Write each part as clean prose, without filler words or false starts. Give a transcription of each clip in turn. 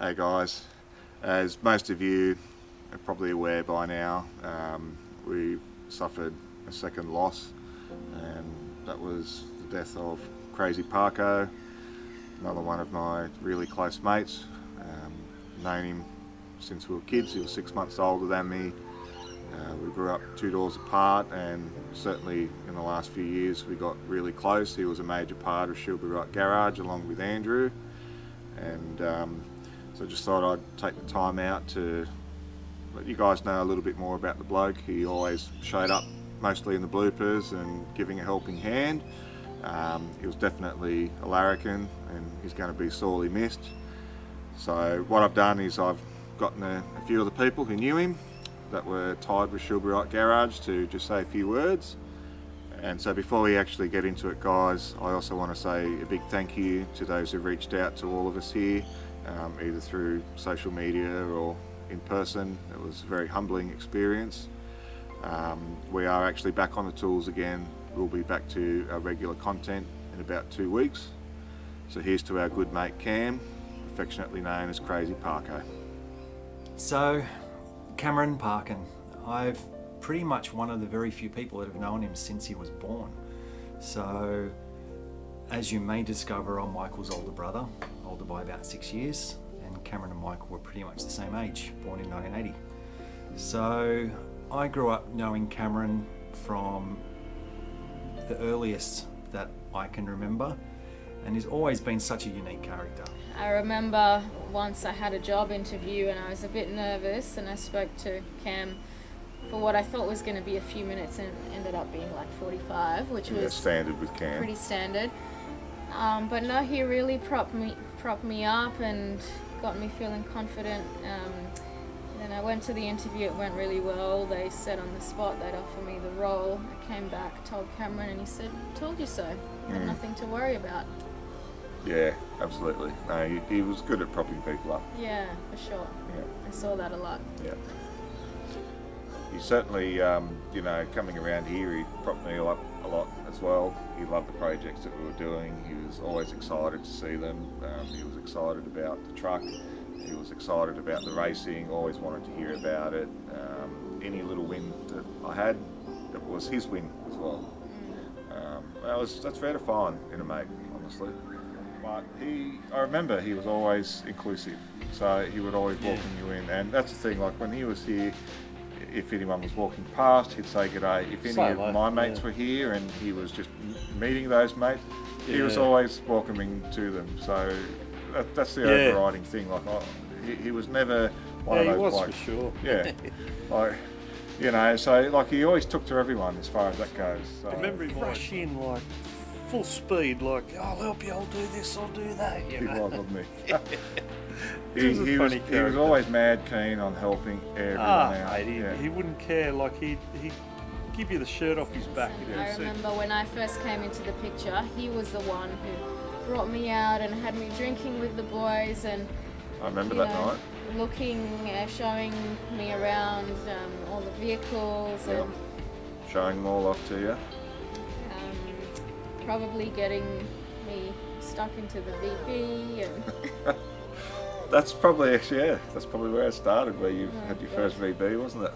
Hey guys, as most of you are probably aware by now, we suffered a second loss, and that was the death of crazy Parko, another one of my really close mates. Known him since we were kids. He was 6 months older than me. We grew up 2 doors apart, and certainly in the last few years we got really close. He was a major part of Shilby Right Garage along with Andrew, and so I just thought I'd take the time out to let you guys know a little bit more about the bloke. He always showed up mostly in the bloopers and giving a helping hand. He was definitely a larrikin, and he's going to be sorely missed. So what I've done is I've gotten a few of the people who knew him that were tied with Shilby Right Garage to just say a few words. And so before we actually get into it, guys, I also want to say a big thank you to those who've reached out to all of us here, either through social media or in person. It was a very humbling experience. We are actually back on the tools again. We'll be back to our regular content in about 2 weeks. So here's to our good mate Cam, affectionately known as Crazy Parko. So, Cameron Parkin, I've pretty much one of the very few people that have known him since he was born. So, as you may discover, I'm Michael's older brother, older by about 6 years, and Cameron and Michael were pretty much the same age, born in 1980. So, I grew up knowing Cameron from the earliest that I can remember, and he's always been such a unique character. I remember once I had a job interview and I was a bit nervous, and I spoke to Cam for what I thought was going to be a few minutes, and it ended up being like 45, which was standard with Cam. Pretty standard. But no, he really propped me up and got me feeling confident. Then I went to the interview, it went really well. They said on the spot they'd offer me the role. I came back, told Cameron, and he said, "Told you so. Had nothing to worry about." Yeah, absolutely. No, he was good at propping people up. Yeah, for sure. Yeah. I saw that a lot. Yeah. He certainly, coming around here, he propped me up a lot as well. He loved the projects that we were doing. He was always excited to see them. He was excited about the truck. He was excited about the racing, always wanted to hear about it. Any little win that I had, it was his win as well. That's rare to find in a mate, honestly. But I remember he was always inclusive, so he would always welcome you in, and that's the thing, like when he was here, if anyone was walking past, he'd say g'day. If any of my mates were here and he was just meeting those mates, he was always welcoming to them, so that's the overriding thing. Like he was never one of those blokes. He was for sure. Yeah, so like he always took to everyone as far as that goes. So. I remember him rush in like full speed, like, "I'll help you, I'll do this, I'll do that." He was, wasn't he? He was always mad keen on helping everyone out. Mate, he wouldn't care. Like he'd give you the shirt off his back. I remember when I first came into the picture, he was the one who brought me out and had me drinking with the boys, and I remember that night. Showing me around all the vehicles, and showing them all off to you. Probably getting me stuck into the VB, and that's probably where it started, where you had your first VB, wasn't it?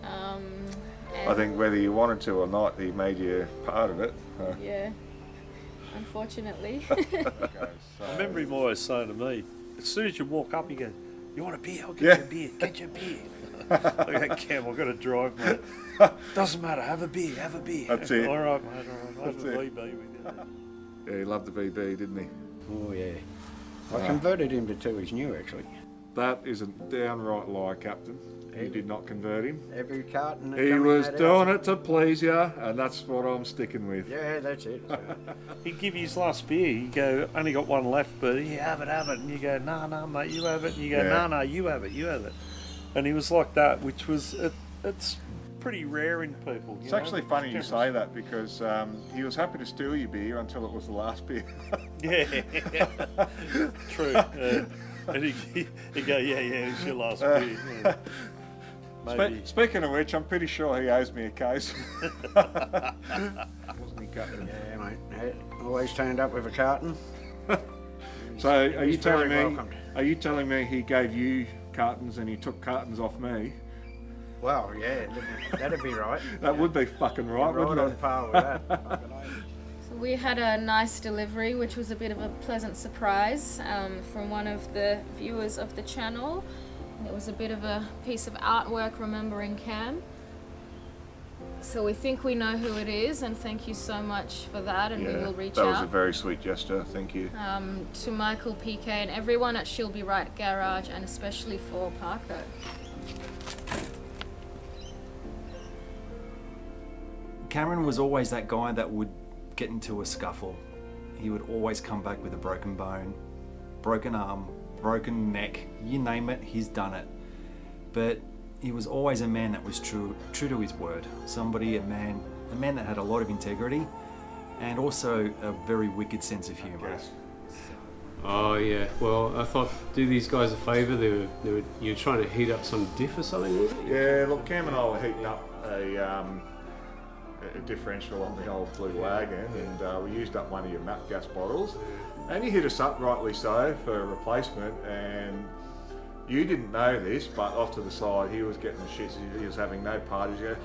I think whether you wanted to or not, he made you part of it. Yeah, unfortunately. I remember him always saying to me, as soon as you walk up, he goes, "You want a beer? I'll get you a beer. Get you a beer." I go, "Cam, I've got to drive, mate." "Doesn't matter, have a beer. That's it. All right, mate, all right. I'll have a VB with you. Yeah, he loved the VB, didn't he? Oh, yeah. I converted him to 2 new, actually. That is a downright lie, Captain. You did not convert him. Every carton. He was doing it to please you, and that's what I'm sticking with. Yeah, that's it. He'd give you his last beer. He'd go, "Only got one left, but you have it. And you go, "No, mate, you have it." And you go, "No, you have it. And he was like that, which was, it's pretty rare in people. It's actually funny you say that, because he was happy to steal your beer until it was the last beer. Yeah, true. And he'd go, "Yeah, it's your last beer." Yeah. Speaking of which, I'm pretty sure he owes me a case. Wasn't he, Captain? Yeah, mate. Always turned up with a carton. So are you He's very telling me? welcomed. Are you telling me he gave you cartons and he took cartons off me? Well, yeah, that'd be right. That would be fucking right, Right wouldn't on it? par with that. Fucking oath. So we had a nice delivery, which was a bit of a pleasant surprise from one of the viewers of the channel. It was a bit of a piece of artwork remembering Cam. So we think we know who it is, and thank you so much for that, and we will reach that out. was a very sweet gesture. Thank you. To Michael, PK, and everyone at She'll Be Right Garage, and especially for Parko. Cameron was always that guy that would get into a scuffle. He would always come back with a broken bone, broken arm, broken neck, you name it, he's done it. But he was always a man that was true to his word. A man that had a lot of integrity and also a very wicked sense of humour. Oh yeah, well I thought do these guys a favour. You're trying to heat up some diff or something, was it? Yeah, look, Cam and I were heating up a differential on the old blue wagon, and we used up one of your MAP gas bottles, and you hit us up, rightly so, for a replacement, and you didn't know this, but off to the side he was getting the shits, he was having no parties. You go,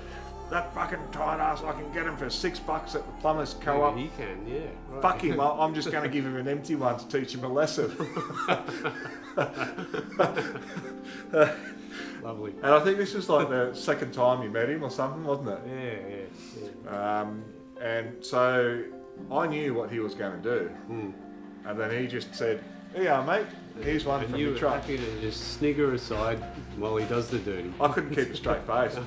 that fucking tight ass, I can get him for $6 at the Plumbers Co-op. Yeah, he can, yeah. Right. Fuck him, I'm just going to give him an empty one to teach him a lesson. Lovely. And I think this was like the second time you met him or something, wasn't it? Yeah. And so I knew what he was going to do. And then he just said, here you are, mate, here's one And from you the were truck. happy to just snigger aside while he does the dirty. I couldn't keep a straight face.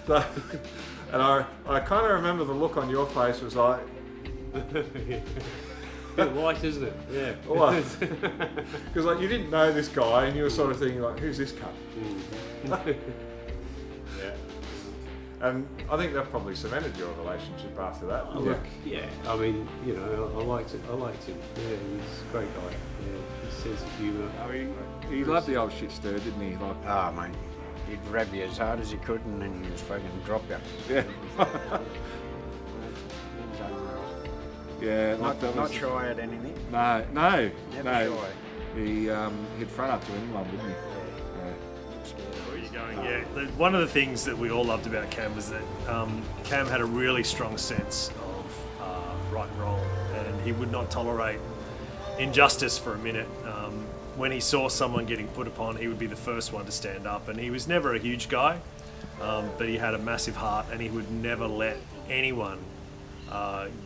So, and I kind of remember the look on your face was like, Bit white, isn't it? Yeah. because like you didn't know this guy and you were sort of thinking like, who's this cunt? Yeah. And I think that probably cemented your relationship after that. Look, yeah. I mean, you know, I liked him. Yeah, he's a great guy. Yeah, his sense of humour. I mean, he loved the old shit stir, didn't he? Like, Oh, mate. He'd grab you as hard as he could and then he'd fucking drop you. yeah. He was unreal. Yeah, like that Not was, shy at anything. No. Never shy. He'd front up to anyone, wouldn't he? Where are you going? Yeah, one of the things that we all loved about Cam was that Cam had a really strong sense of right and wrong, and he would not tolerate injustice for a minute. When he saw someone getting put upon, he would be the first one to stand up, and he was never a huge guy, but he had a massive heart, and he would never let anyone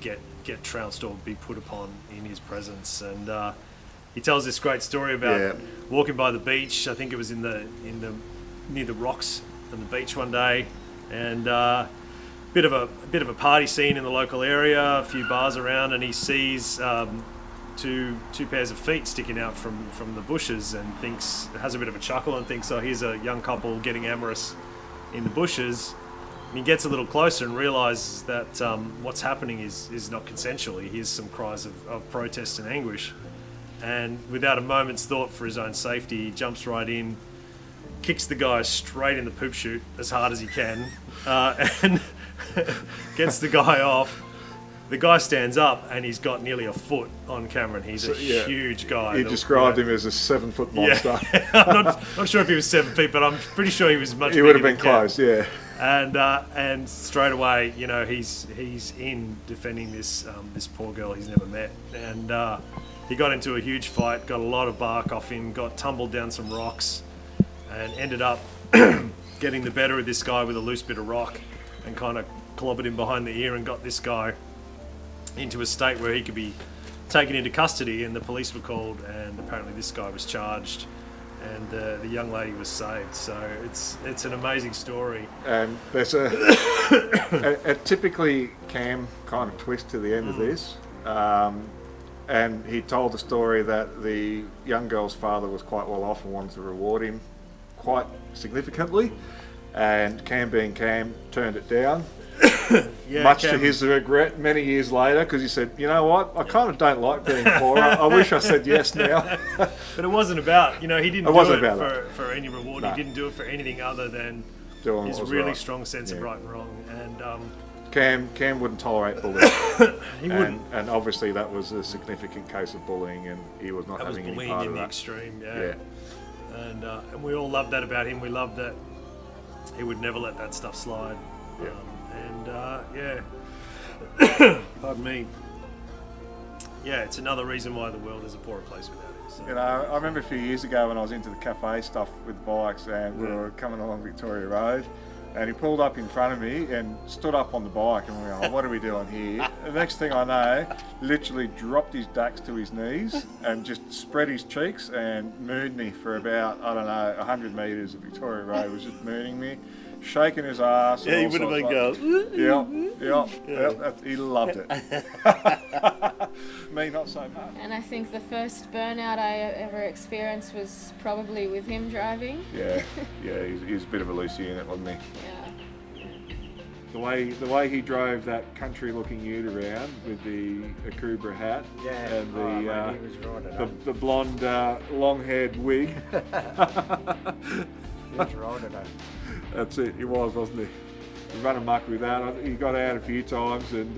get trounced or be put upon in his presence. And he tells this great story about walking by the beach. I think it was in the near the rocks on the beach one day, and bit of a party scene in the local area, a few bars around, and he sees two pairs of feet sticking out from the bushes, and has a bit of a chuckle and thinks, oh, here's a young couple getting amorous in the bushes. And he gets a little closer and realises that what's happening is not consensual. He hears some cries of protest and anguish, and without a moment's thought for his own safety, he jumps right in, kicks the guy straight in the poop chute as hard as he can, and gets the guy off. The guy stands up and he's got nearly a foot on Cameron. He's a huge guy. He described him as a 7-foot monster. Yeah. I'm not sure if he was 7 feet, but I'm pretty sure he was much He bigger would have than been Cam. close, yeah. And straight away, you know, he's in defending this poor girl he's never met, and he got into a huge fight, got a lot of bark off him, got tumbled down some rocks, and ended up getting the better of this guy with a loose bit of rock, and kind of clobbered him behind the ear and got this guy into a state where he could be taken into custody, and the police were called, and apparently this guy was charged, and the young lady was saved. So it's an amazing story. And there's a typically Cam kind of twist to the end of this. And he told the story that the young girl's father was quite well off and wanted to reward him quite significantly. And Cam, being Cam, turned it down. Much to his regret many years later, because he said, you know what, I kind of don't like being poor. I wish I said yes now. But it wasn't about, you know, he didn't do it for any reward. No. He didn't do it for anything other than Doing his what was really right. strong sense of right and wrong. And Cam wouldn't tolerate bullying. He wouldn't. And obviously that was a significant case of bullying, and he was not That was having any bullying part in of the that. extreme, Yeah. And we all loved that about him. We loved that he would never let that stuff slide. Yeah. Pardon me. Yeah, it's another reason why the world is a poorer place without him. So. You know, I remember a few years ago when I was into the cafe stuff with bikes, and we were coming along Victoria Road, and he pulled up in front of me and stood up on the bike, and we were like, what are we doing here? The next thing I know, literally dropped his dacks to his knees and just spread his cheeks and mooned me for about, 100 metres of Victoria Road. Was just mooning me, shaking his ass. Yeah, he would have been going. Yeah. He loved it. Me, not so much. And I think the first burnout I ever experienced was probably with him driving. Yeah, he was a bit of a loose unit, wasn't he? Yeah. The way he drove that country-looking ute around with the Akubra hat and he was right the blonde, long-haired wig. He was right at it. That's it. He was, wasn't he? He ran amok with that. He got out a few times and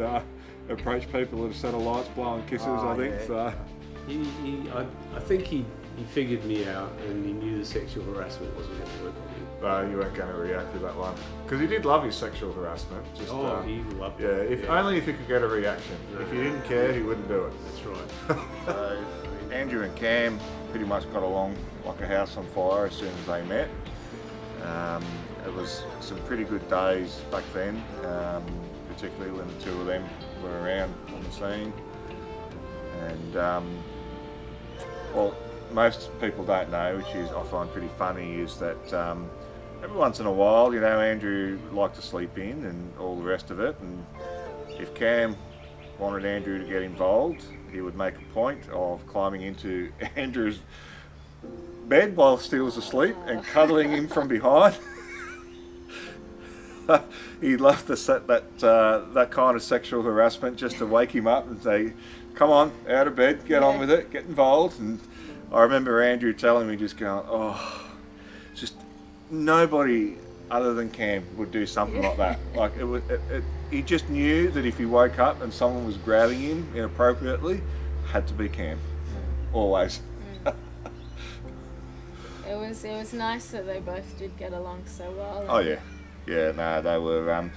approached people at a set of lights, blowing kisses. I think so. I think he figured me out, and he knew the sexual harassment wasn't going to work on him. No, you weren't going to react to that one because he did love his sexual harassment. Just, he loved it. Only if he could get a reaction. No. If he didn't care, he wouldn't do it. That's right. So Andrew and Cam pretty much got along like a house on fire as soon as they met. It was some pretty good days back then, particularly when the two of them were around on the scene. And well, most people don't know, which is I find pretty funny, is that every once in a while, you know, Andrew liked to sleep in and all the rest of it. And if Cam wanted Andrew to get involved, he would make a point of climbing into Andrew's bed while he was asleep and cuddling him from behind. He loved that kind of sexual harassment, just to wake him up and say, "Come on, out of bed, get on with it, get involved." And I remember Andrew telling me, just going, "Oh, just nobody other than Cam would do something like that." Like he just knew that if he woke up and someone was grabbing him inappropriately, had to be Cam, always. It was nice that they both did get along so well. Oh yeah. Yeah, no, they were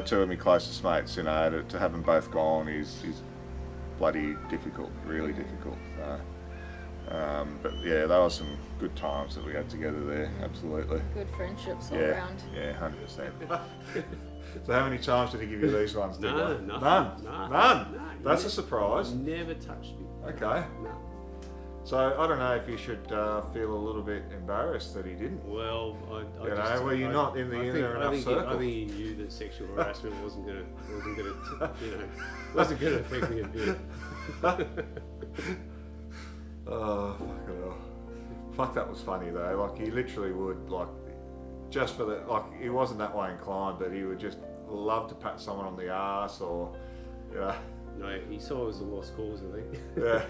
two of my closest mates. You know, to have them both gone is bloody difficult, really difficult. But yeah, there were some good times that we had together there. Absolutely. Good friendships all Yeah, around. yeah, 100%. So how many times did he give you these ones? None. None. That's a surprise. Never touched me. Okay. No. So I don't know if you should feel a little bit embarrassed that he didn't. Well, were you not in the inner enough circle? I think he knew that sexual harassment wasn't gonna affect me a bit. Oh, fucking hell. Fuck, that was funny though. Like, he literally would, like, just for the, like, he wasn't that way inclined, but he would just love to pat someone on the arse or, you know. No, he saw it as a lost cause, I think. Yeah.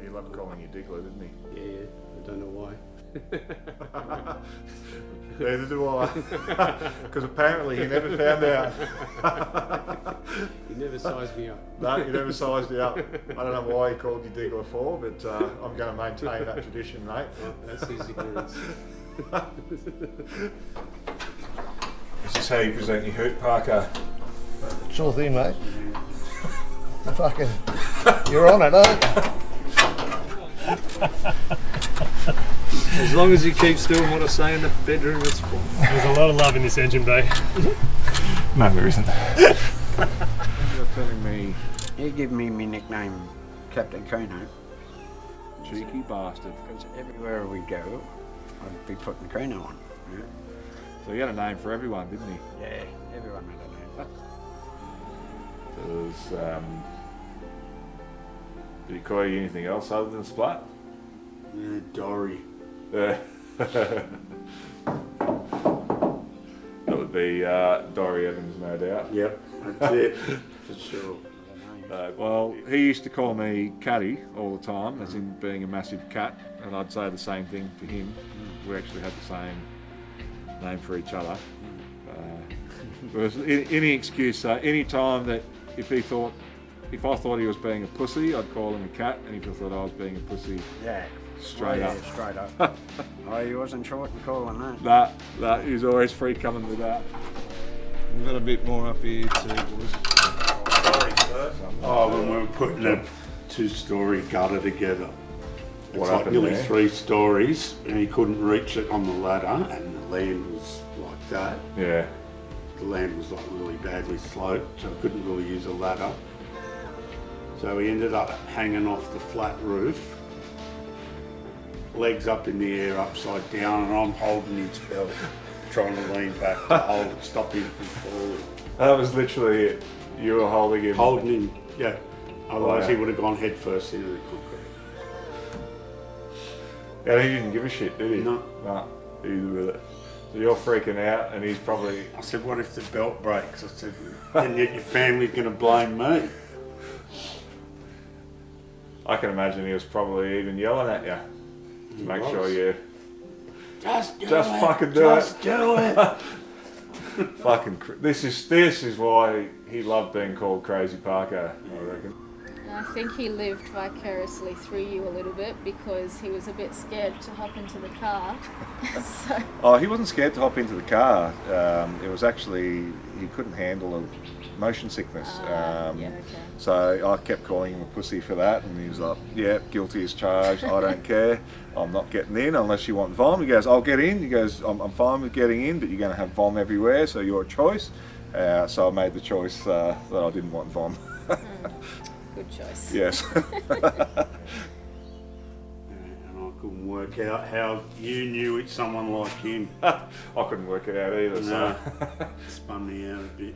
He loved calling you Diggler, didn't he? Yeah. I don't know why. Neither do I. Because apparently he never found out. He never sized me up. No, he never sized you up. I don't know why he called you Diggler for, but I'm going to maintain that tradition, mate. Well, that's his ignorance. Is this how you present your hoot, Parko? Sure thing, mate. Fucking, you're on it, aren't you? As long as he keeps doing what I say in the bedroom, it's fine. There's a lot of love in this engine bay. No, there isn't. You're telling me, He gave me my nickname, Captain Keno, cheeky bastard. because everywhere we go, I'd be putting Keno on. Yeah, So he had a name for everyone, didn't he? yeah, everyone had a name. There was, did he call you anything else other than Splat? Dory. Yeah. That would be Dory Evans, no doubt. Yep, that's it, for sure. Well, he used to call me Catty all the time, as in being a massive cat, and I'd say the same thing for him. We actually had the same name for each other. Whereas any excuse, so any time that if I thought he was being a pussy, I'd call him a cat, and if I thought I was being a pussy, Yeah. straight up. Straight up. Oh, he wasn't short in calling that. That he's always free coming with that. We've got a bit more up here too, boys. Oh, when we were putting a 2-story gutter together. It's What like happened nearly there? 3 stories, and he couldn't reach it on the ladder, and the land was like that. Yeah. The land was like really badly sloped, so I couldn't really use a ladder. So he ended up hanging off the flat roof, legs up in the air, upside down, and I'm holding his belt, trying to lean back to stop him from falling. That was literally it. You were holding him. Holding him, yeah. Otherwise Wow. he would have gone head first into the concrete. And he didn't give a shit, did he? No. No, he was with it. So you're freaking out, and he's probably. I said, what if the belt breaks? I said, then your family's going to blame me. I can imagine he was probably even yelling at you to make was. sure you Just do Just it. fucking do Just it. do it. fucking. This is why he loved being called Crazy Parko, I reckon. I think he lived vicariously through you a little bit because he was a bit scared to hop into the car. So Oh, he wasn't scared to hop into the car. It was actually he couldn't handle a motion sickness. yeah, okay. So I kept calling him a pussy for that, and he was like, "Yeah, guilty as charged. I don't care. I'm not getting in unless you want vom." He goes, "I'll get in." He goes, "I'm fine with getting in, but you're going to have vom everywhere, so your choice." So I made the choice that I didn't want vom. Good choice. Yes. And I couldn't work out how you knew it's someone like him. I couldn't work it out either. No. So. Spun me out a bit.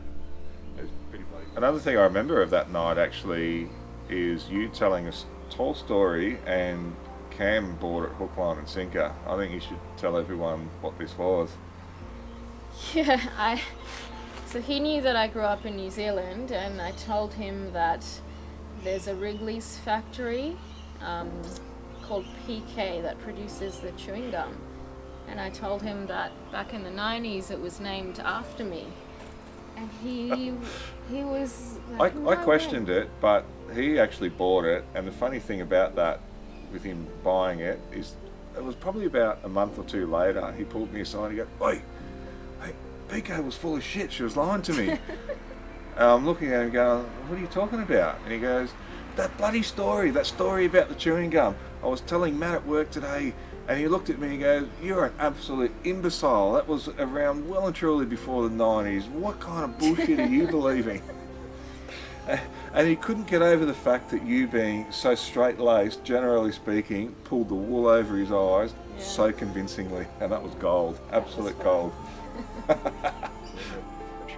It was pretty bloody. Another thing I remember of that night actually is you telling us a tall story, and Cam bought it hook, line and sinker. I think you should tell everyone what this was. Yeah, so he knew that I grew up in New Zealand, and I told him that there's a Wrigley's factory called PK that produces the chewing gum. And I told him that back in the 90s it was named after me. And he was like, I "No questioned way." it, but he actually bought it. And the funny thing about that, with him buying it, is it was probably about a month or two later. He pulled me aside. He goes, "Wait, hey, Pico was full of shit. She was lying to me." And I'm looking at him going, "What are you talking about?" And he goes, "That bloody story, that story about the chewing gum. I was telling Matt at work today," and he looked at me and he goes, "You're an absolute imbecile. That was around well and truly before the 90s. What kind of bullshit are you believing?" And he couldn't get over the fact that you, being so straight-laced, generally speaking, pulled the wool over his eyes Yeah. so convincingly. And that was gold, absolute gold.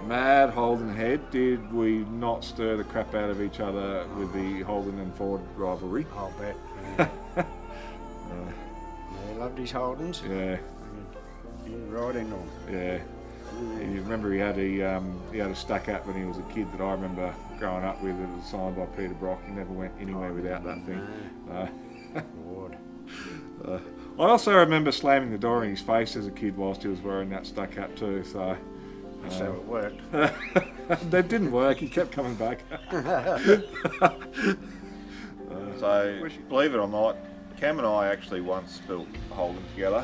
Mad Holden head. Did we not stir the crap out of each other with the Holden and Ford rivalry? I'll bet. Yeah. He loved his Holdens. Yeah, He'd ride into them. yeah. You remember he had a stack up when he was a kid that I remember growing up with. It was signed by Peter Brock. He never went anywhere without that thing. Lord. I also remember slamming the door in his face as a kid whilst he was wearing that stuck cap too. So That's how it worked. that didn't work. He kept coming back. So believe it or not, Cam and I actually once built Holden together.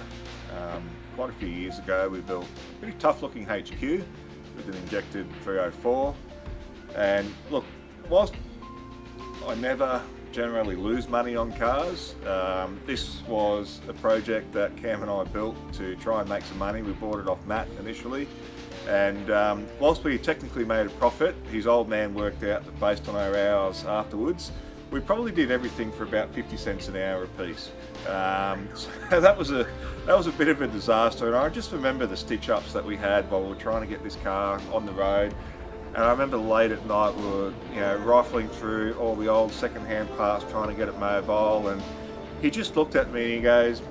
Quite a few years ago, we built a pretty tough-looking HQ with an injected 304. And look, whilst I never generally lose money on cars, this was a project that Cam and I built to try and make some money. We bought it off Matt initially, and whilst we technically made a profit, his old man worked out that based on our hours afterwards, we probably did everything for about 50 cents an hour a piece. So that was a bit of a disaster, and I just remember the stitch-ups that we had while we were trying to get this car on the road. And I remember late at night we were, rifling through all the old second-hand parts trying to get it mobile, and he just looked at me and he goes,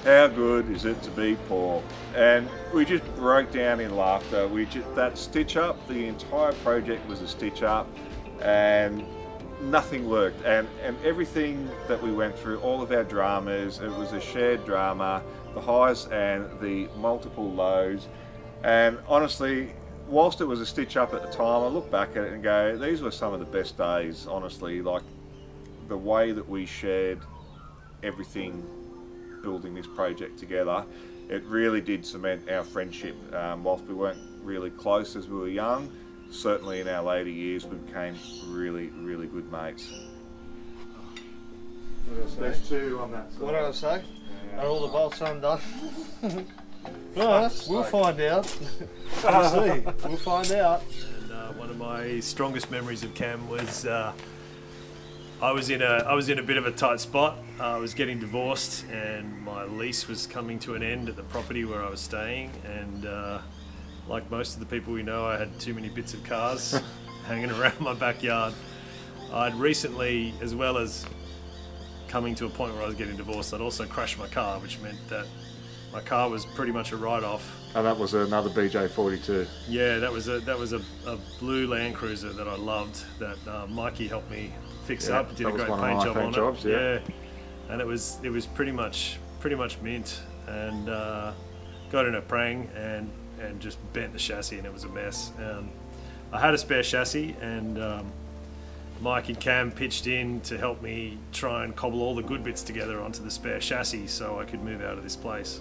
"How good is it to be poor?" And we just broke down in laughter. That stitch-up, the entire project was a stitch-up, and nothing worked. And everything that we went through, all of our dramas, it was a shared drama, the highs and the multiple lows. And honestly, whilst it was a stitch up at the time, I look back at it and go, these were some of the best days, honestly. Like the way that we shared everything building this project together, it really did cement our friendship. Whilst we weren't really close as we were young, certainly in our later years we became really, really good mates. There's two on that side. What did I say? Are all the bolts undone? Well, we'll find out. We'll see. We'll find out. And one of my strongest memories of Cam was I was in a bit of a tight spot. I was getting divorced, and my lease was coming to an end at the property where I was staying. And like most of the people we know, I had too many bits of cars hanging around my backyard. I'd recently, as well as coming to a point where I was getting divorced, I'd also crashed my car, which meant that my car was pretty much a write-off. And that was another BJ42. Yeah, that was a blue Land Cruiser that I loved, that Mikey helped me fix up. Did a great paint job on it. Yeah, and it was pretty much mint, and got in a prang and just bent the chassis, and it was a mess. I had a spare chassis, and Mike and Cam pitched in to help me try and cobble all the good bits together onto the spare chassis so I could move out of this place.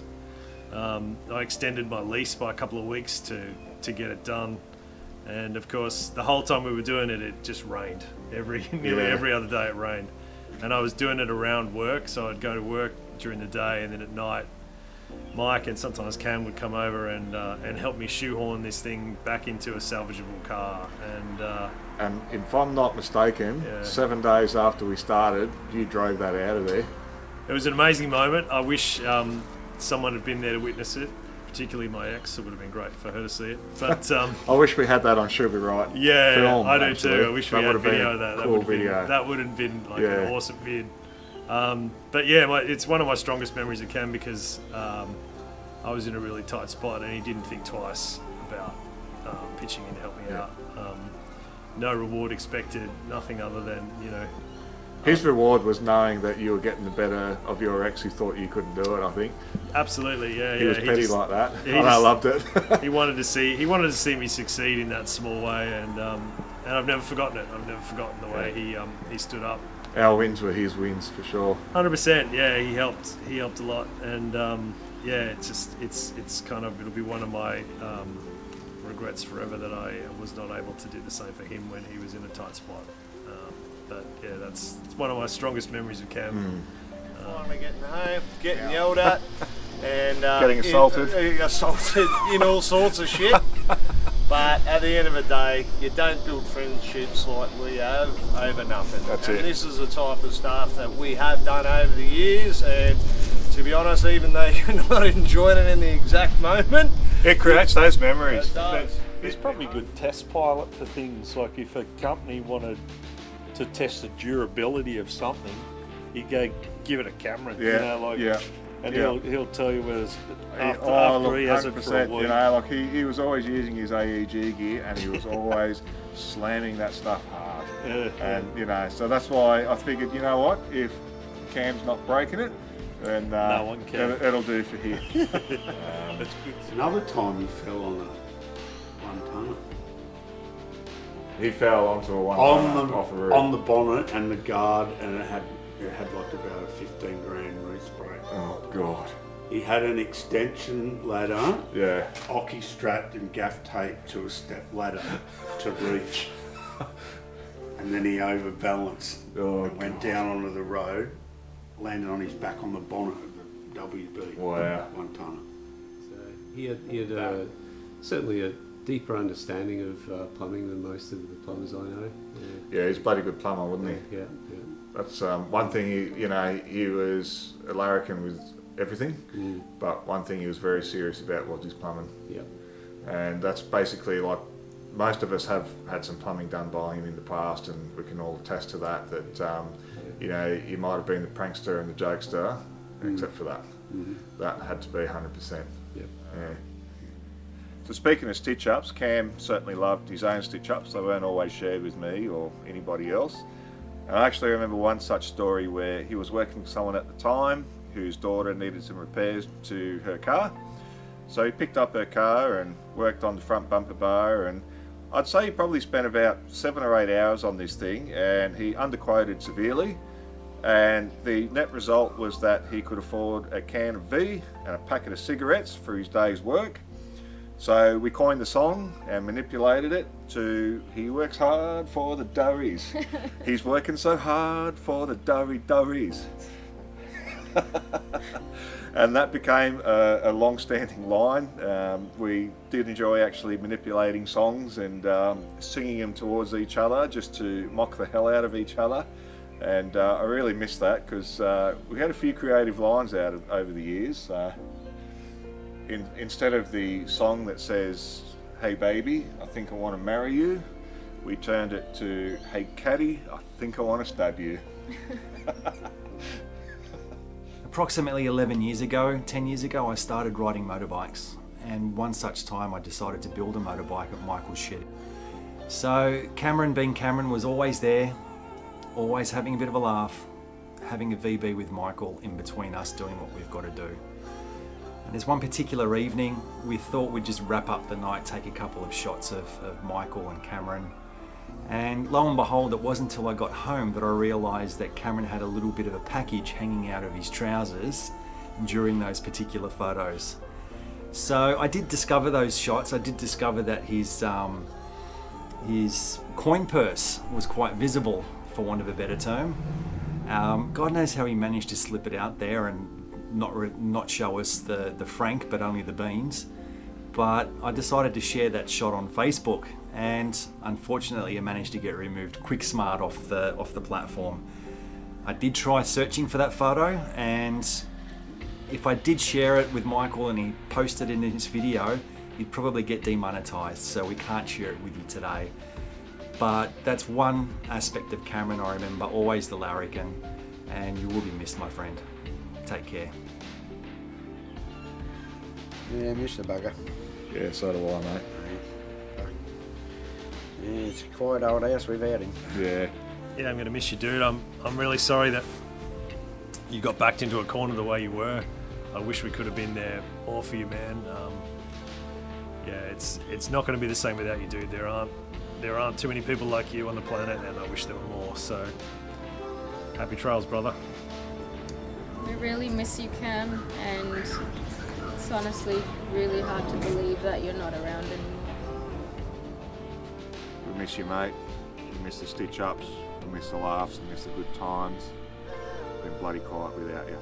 I extended my lease by a couple of weeks to get it done, and of course the whole time we were doing it, it just rained. Nearly every other day it rained, and I was doing it around work, so I'd go to work during the day, and then at night Mike and sometimes Cam would come over and help me shoehorn this thing back into a salvageable car. And if I'm not mistaken, 7 days after we started, you drove that out of there. It was an amazing moment. I wish someone had been there to witness it, particularly my ex. It would have been great for her to see it. But I wish we had that on Should Be Right. Yeah, film, I do actually. too. I wish we had video of that. That would have been like an awesome vid. But yeah, it's one of my strongest memories of Cam, because I was in a really tight spot and he didn't think twice about pitching in to help me out. No reward expected, nothing other than, His reward was knowing that you were getting the better of your ex who thought you couldn't do it, I think. Absolutely, yeah. He was petty like that, and I loved it. He wanted to see me succeed in that small way, and I've never forgotten it. I've never forgotten the way he stood up. Our wins were his wins for sure. 100%, yeah. He helped a lot, and it's kind of, it'll be one of my regrets forever that I was not able to do the same for him when he was in a tight spot. But yeah, it's one of my strongest memories of Cam. Finally getting home, getting yelled at, and getting assaulted in all sorts of shit. But at the end of the day, you don't build friendships like we have over nothing. That's it. This is the type of stuff that we have done over the years, and to be honest, even though you're not enjoying it in the exact moment, it creates those memories. It does. It's probably a good test pilot for things like if a company wanted to test the durability of something, you go give it a camera, and he'll tell you whether it's after he has it for a week. Like he was always using his AEG gear, and he was always slamming that stuff hard. So that's why I figured, you know what, if Cam's not breaking it, then no one can. It'll do for him. That's good. Another time he fell on a one-tonner. He fell onto a one-tonner off a roof. On the bonnet and the guard, and it had like about a 15 grand roof spray. Oh God. He had an extension ladder, Yeah. hockey strapped and gaff taped to a step ladder to reach. And then he overbalanced and went down onto the road, landed on his back on the bonnet of the WB. Wow. One tonner. So he had certainly a deeper understanding of plumbing than most of the plumbers I know. Yeah, he's a bloody good plumber, wasn't he? Yeah. That's one thing. He was a larrikin with everything, but one thing he was very serious about was his plumbing. Yeah. And that's basically like most of us have had some plumbing done by him in the past, and we can all attest to that. You might have been the prankster and the jokester, except for that. That had to be 100%. Yep. Yeah. So speaking of stitch-ups, Cam certainly loved his own stitch-ups. They weren't always shared with me or anybody else. And I actually remember one such story where he was working with someone at the time whose daughter needed some repairs to her car. So he picked up her car and worked on the front bumper bar, and I'd say he probably spent about 7 or 8 hours on this thing, and he underquoted severely, and the net result was that he could afford a can of V and a packet of cigarettes for his day's work. So we coined the song and manipulated it to "He works hard for the durries." He's working so hard for the durries. And that became a long-standing line. We did enjoy actually manipulating songs and singing them towards each other just to mock the hell out of each other. And I really miss that, because we had a few creative lines over the years. Instead of the song that says, "Hey baby, I think I want to marry you," we turned it to, "Hey caddy, I think I want to stab you." Approximately 11 years ago, 10 years ago, I started riding motorbikes, and one such time I decided to build a motorbike at Michael's shed. So Cameron, being Cameron, was always there, always having a bit of a laugh, having a VB with Michael in between us doing what we've got to do. And there's one particular evening we thought we'd just wrap up the night, take a couple of shots of Michael and Cameron. And lo and behold, it wasn't until I got home that I realised that Cameron had a little bit of a package hanging out of his trousers during those particular photos. So I did discover those shots. I did discover that his coin purse was quite visible, for want of a better term. God knows how he managed to slip it out there and not show us the franc, but only the beans. But I decided to share that shot on Facebook, and unfortunately it managed to get removed quick smart off the platform. I did try searching for that photo, and if I did share it with Michael and he posted it in his video, he'd probably get demonetized, so we can't share it with you today. But that's one aspect of Cameron I remember, always the larrikin, and you will be missed, my friend. Take care. Yeah, miss the bugger. Yeah, so do I, mate. Yeah, it's a quiet old house without him. Yeah. Yeah, I'm going to miss you, dude. I'm really sorry that you got backed into a corner the way you were. I wish we could have been there more for you, man. Yeah, it's not going to be the same without you, dude. There aren't too many people like you on the planet, and I wish there were more. So, happy trails, brother. We really miss you, Cam, and it's honestly really hard to believe that you're not around anymore. We miss you, mate. We miss the stitch-ups. We miss the laughs. We miss the good times. Been bloody quiet without you.